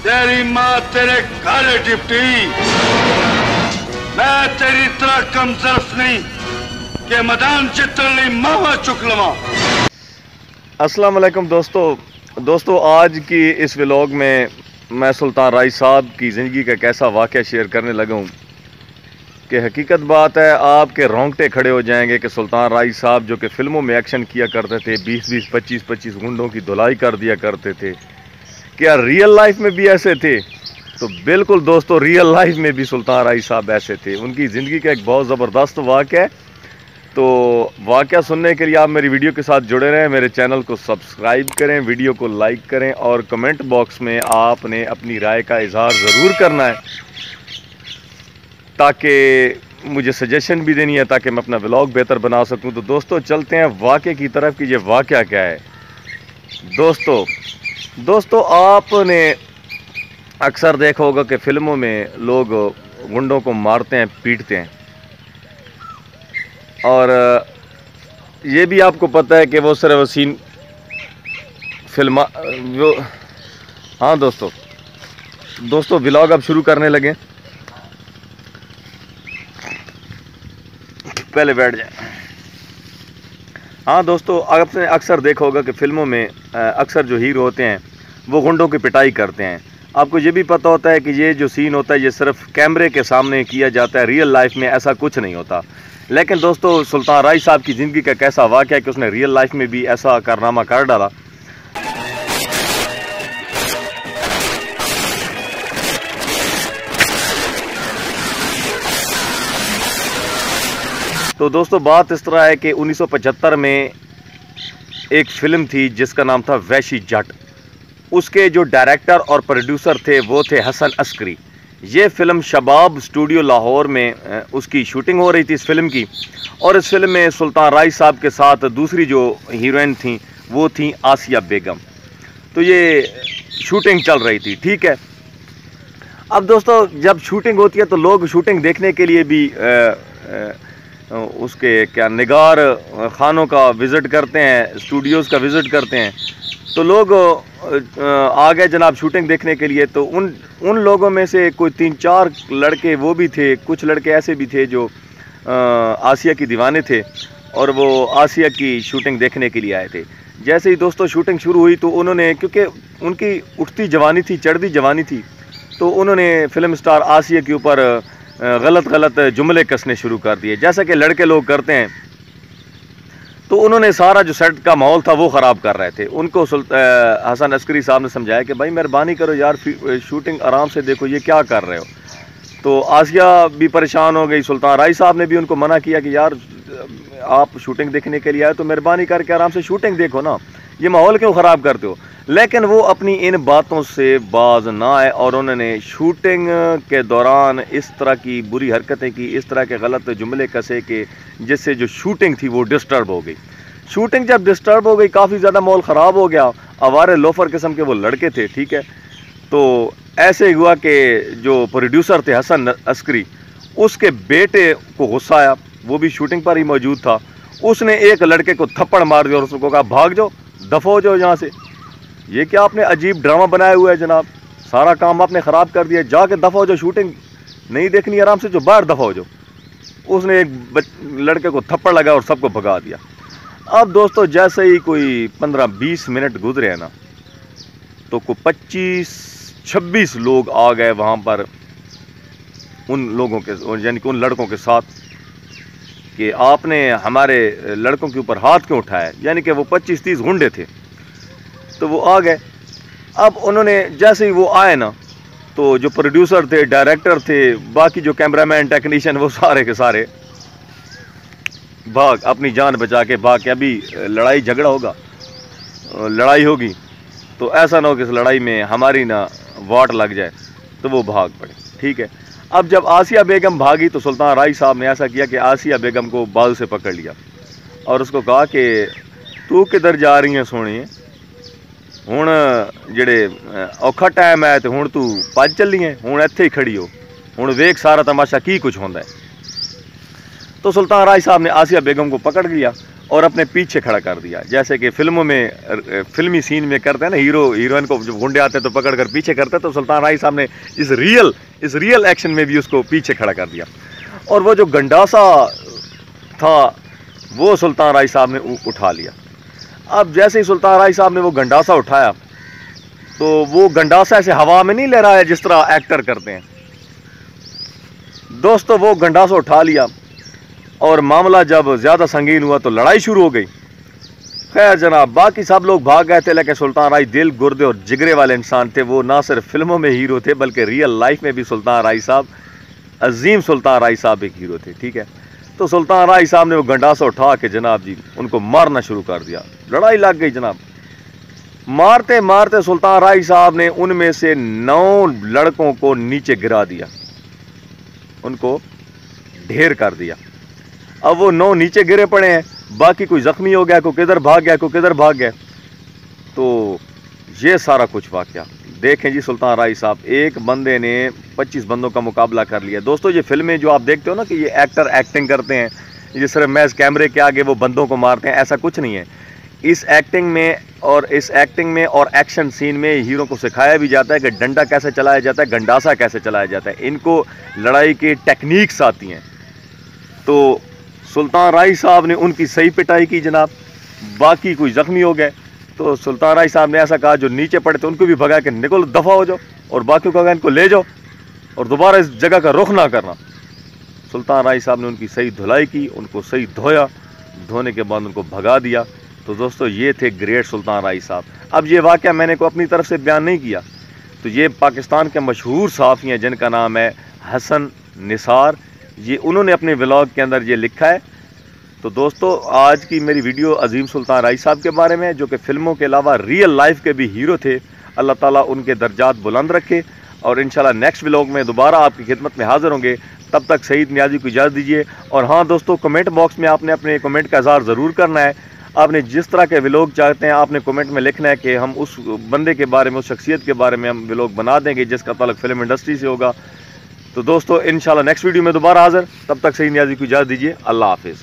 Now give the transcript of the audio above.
तेरी माँ तेरे काले डिप्टी, मैं तेरी तरह कमजोर नहीं कि मैदान जितनी मावा चुक लवा। अस्सलाम वालेकुम दोस्तों, आज की इस व्लॉग में मैं सुल्तान राय साहब की ज़िंदगी का कैसा वाक़या शेयर करने लगा हूँ कि हकीकत बात है, आपके रोंगटे खड़े हो जाएंगे कि सुल्तान राय साहब जो कि फ़िल्मों में एक्शन किया करते थे, 20-20, 25-25 गुंडों की धुलाई कर दिया करते थे, क्या रियल लाइफ में भी ऐसे थे? तो बिल्कुल दोस्तों, रियल लाइफ में भी सुल्तान राय साहब ऐसे थे। उनकी ज़िंदगी का एक बहुत ज़बरदस्त वाक़या है। तो वाक़या सुनने के लिए आप मेरी वीडियो के साथ जुड़े रहें, मेरे चैनल को सब्सक्राइब करें, वीडियो को लाइक करें और कमेंट बॉक्स में आपने अपनी राय का इजहार ज़रूर करना है, ताकि मुझे सजेशन भी देनी है ताकि मैं अपना व्लॉग बेहतर बना सकूं। तो दोस्तों चलते हैं वाक़े की तरफ कि ये वाक़या क्या है। दोस्तों आपने अक्सर देखा होगा कि फ़िल्मों में लोग गुंडों को मारते हैं, पीटते हैं, और ये भी आपको पता है कि वो सिर्फ सीन फिल्म वो। हाँ दोस्तों व्लॉग अब शुरू करने लगे, पहले बैठ जाए। हाँ दोस्तों, आपने अक्सर देखा होगा कि फ़िल्मों में अक्सर जो हीरो होते हैं वो गुंडों की पिटाई करते हैं। आपको ये भी पता होता है कि ये जो सीन होता है ये सिर्फ कैमरे के सामने किया जाता है, रियल लाइफ में ऐसा कुछ नहीं होता। लेकिन दोस्तों सुल्तान राय साहब की ज़िंदगी का कैसा वाक़या है कि उसने रियल लाइफ में भी ऐसा कारनामा कर डाला। तो दोस्तों बात इस तरह है कि 1975 में एक फ़िल्म थी जिसका नाम था वैशी जट। उसके जो डायरेक्टर और प्रोड्यूसर थे वो थे हसन अस्करी। ये फ़िल्म शबाब स्टूडियो लाहौर में उसकी शूटिंग हो रही थी इस फिल्म की, और इस फिल्म में सुल्तान राय साहब के साथ दूसरी जो हीरोइन थी वो थी आसिया बेगम। तो ये शूटिंग चल रही थी, ठीक है। अब दोस्तों जब शूटिंग होती है तो लोग शूटिंग देखने के लिए भी उसके क्या निगार खानों का विज़िट करते हैं, स्टूडियोज़ का विज़िट करते हैं। तो लोग आ गए जनाब शूटिंग देखने के लिए। तो उन लोगों में से कोई 3-4 लड़के वो भी थे, कुछ लड़के ऐसे भी थे जो आसिया की दीवाने थे और वो आसिया की शूटिंग देखने के लिए आए थे। जैसे ही दोस्तों शूटिंग शुरू हुई तो उन्होंने, क्योंकि उनकी उठती जवानी थी, चढ़ती जवानी थी, तो उन्होंने फ़िल्म स्टार आसिया के ऊपर गलत जुमले कसने शुरू कर दिए, जैसा कि लड़के लोग करते हैं। तो उन्होंने सारा जो सेट का माहौल था वो ख़राब कर रहे थे। उनको हसन अस्करी साहब ने समझाया कि भाई मेहरबानी करो यार, शूटिंग आराम से देखो, ये क्या कर रहे हो। तो आसिया भी परेशान हो गई। सुल्तान राय साहब ने भी उनको मना किया कि यार आप शूटिंग देखने के लिए आए तो मेहरबानी करके आराम से शूटिंग देखो ना, ये माहौल क्यों ख़राब करते हो। लेकिन वो अपनी इन बातों से बाज ना आए और उन्होंने शूटिंग के दौरान इस तरह की बुरी हरकतें की, इस तरह के गलत जुमले कसे कि जिससे जो शूटिंग थी वो डिस्टर्ब हो गई। शूटिंग जब डिस्टर्ब हो गई, काफ़ी ज़्यादा माहौल ख़राब हो गया। आवारे लोफर किस्म के वो लड़के थे, ठीक है। तो ऐसे हुआ कि जो प्रोड्यूसर थे हसन अस्करी, उसके बेटे को गुस्सा आया, वो भी शूटिंग पर ही मौजूद था। उसने एक लड़के को थप्पड़ मार दिया और उसको कहा भाग जाओ, दफ़ा हो जाओ यहाँ से। ये क्या आपने अजीब ड्रामा बनाया हुआ है जनाब, सारा काम आपने ख़राब कर दिया, जाके दफ़ा हो जाओ, शूटिंग नहीं देखनी आराम से, जो बाहर दफ़ा हो जाओ। उसने एक लड़के को थप्पड़ लगा और सबको भगा दिया। अब दोस्तों जैसे ही कोई 15-20 मिनट गुजरे हैं ना, तो कोई 25-26 लोग आ गए वहाँ पर उन लोगों के, यानी कि उन लड़कों के साथ, कि आपने हमारे लड़कों के ऊपर हाथ क्यों उठाया। यानी कि वो 25-30 गुंडे थे, तो वो आ गए। अब उन्होंने जैसे ही वो आए ना, तो जो प्रोड्यूसर थे, डायरेक्टर थे, बाकी जो कैमरामैन, टेक्नीशियन, वो सारे के सारे भाग, अपनी जान बचा के भाग के। अभी लड़ाई झगड़ा होगा, लड़ाई होगी, तो ऐसा ना हो कि इस लड़ाई में हमारी ना वाट लग जाए, तो वो भाग पड़े, ठीक है। अब जब आसिया बेगम भागी तो सुल्तान राय साहब ने ऐसा किया कि आसिया बेगम को बाजू से पकड़ लिया और उसको कहा कि तू किधर जा रही है सोनी, हुण जेड़े औखा टाइम है तो हुण तू भज चली है, हुण इत्थे ही खड़ी हो, हुण वेख सारा तमाशा की कुछ होंदा है। तो सुल्तान राय साहब ने आसिया बेगम को पकड़ लिया और अपने पीछे खड़ा कर दिया, जैसे कि फिल्मों में फिल्मी सीन में करते हैं ना, हीरो हीरोइन को जब गुंडे आते हैं तो पकड़ कर पीछे करते हैं, तो सुल्तान राही साहब ने इस रियल एक्शन में भी उसको पीछे खड़ा कर दिया। और वो जो गंडासा था वो सुल्तान राही साहब ने उठा लिया। अब जैसे ही सुल्तान राही साहब ने वो गंडासा उठाया तो वो गंडासा ऐसे हवा में नहीं ले रहा है जिस तरह एक्टर करते हैं दोस्तों, वो गंडासा उठा लिया और मामला जब ज़्यादा संगीन हुआ तो लड़ाई शुरू हो गई। खैर जनाब, बाकी सब लोग भाग गए थे, लेकिन सुल्तान राही दिल गुर्दे और जिगरे वाले इंसान थे। वो ना सिर्फ फिल्मों में हीरो थे बल्कि रियल लाइफ में भी सुल्तान राही साहब, अजीम सुल्तान राही साहब एक हीरो थे। ठीक है, तो सुल्तान राही साहब ने वो गंडासा उठा के जनाब जी उनको मारना शुरू कर दिया। लड़ाई लग गई जनाब। मारते मारते सुल्तान राही साहब ने उनमें से 9 लड़कों को नीचे गिरा दिया, उनको ढेर कर दिया। अब वो 9 नीचे गिरे पड़े हैं, बाकी कोई जख्मी हो गया, कोई किधर भाग गया, कोई किधर भाग गया। तो ये सारा कुछ वाकया देखें जी। सुल्तान राही साहब, एक बंदे ने 25 बंदों का मुकाबला कर लिया। दोस्तों ये फिल्में जो आप देखते हो ना कि ये एक्टर एक्टिंग करते हैं, ये सिर्फ महज कैमरे के आगे वो बंदों को मारते हैं, ऐसा कुछ नहीं है। इस एक्टिंग में और एक्शन सीन में हीरो को सिखाया भी जाता है कि डंडा कैसे चलाया जाता है, गंडासा कैसे चलाया जाता है, इनको लड़ाई की टेक्निक्स आती हैं। तो सुल्तान राही साहब ने उनकी सही पिटाई की जनाब, बाकी कोई ज़ख्मी हो गए। तो सुल्तान राही साहब ने ऐसा कहा जो नीचे पड़े थे उनको भी भगा के निकलो, दफ़ा हो जाओ, और बाकियों को कहा इनको ले जाओ और दोबारा इस जगह का रुख ना करना। सुल्तान राही साहब ने उनकी सही धुलाई की, उनको सही धोया, धोने के बाद उनको भगा दिया। तो दोस्तों ये थे ग्रेट सुल्तान राही साहब। अब ये वाक़या मैंने को अपनी तरफ से बयान नहीं किया, तो ये पाकिस्तान के मशहूर सहाफ़ी हैं जिनका नाम है हसन निसार, ये उन्होंने अपने व्लॉग के अंदर ये लिखा है। तो दोस्तों आज की मेरी वीडियो अजीम सुल्तान राही साहब के बारे में, जो कि फ़िल्मों के अलावा रियल लाइफ के भी हीरो थे। अल्लाह ताला उनके दर्जात बुलंद रखे, और इंशाल्लाह नेक्स्ट व्लॉग में दोबारा आपकी खिदमत में हाज़िर होंगे। तब तक सईद नियाज़ी को इजाज़त दीजिए। और हाँ दोस्तों, कमेंट बॉक्स में आपने अपने कमेंट का इज़हार ज़रूर करना है। आपने जिस तरह के व्लॉग चाहते हैं आपने कमेंट में लिखना है कि हम उस बंदे के बारे में, उस शख्सियत के बारे में हम व्लॉग बना देंगे जिसका ताल्लुक फिल्म इंडस्ट्री से होगा। तो दोस्तों इंशाल्लाह नेक्स्ट वीडियो में दोबारा हाज़िर, तब तक सईद नियाज़ी को इजाज़त दीजिए। अल्लाह हाफिज़।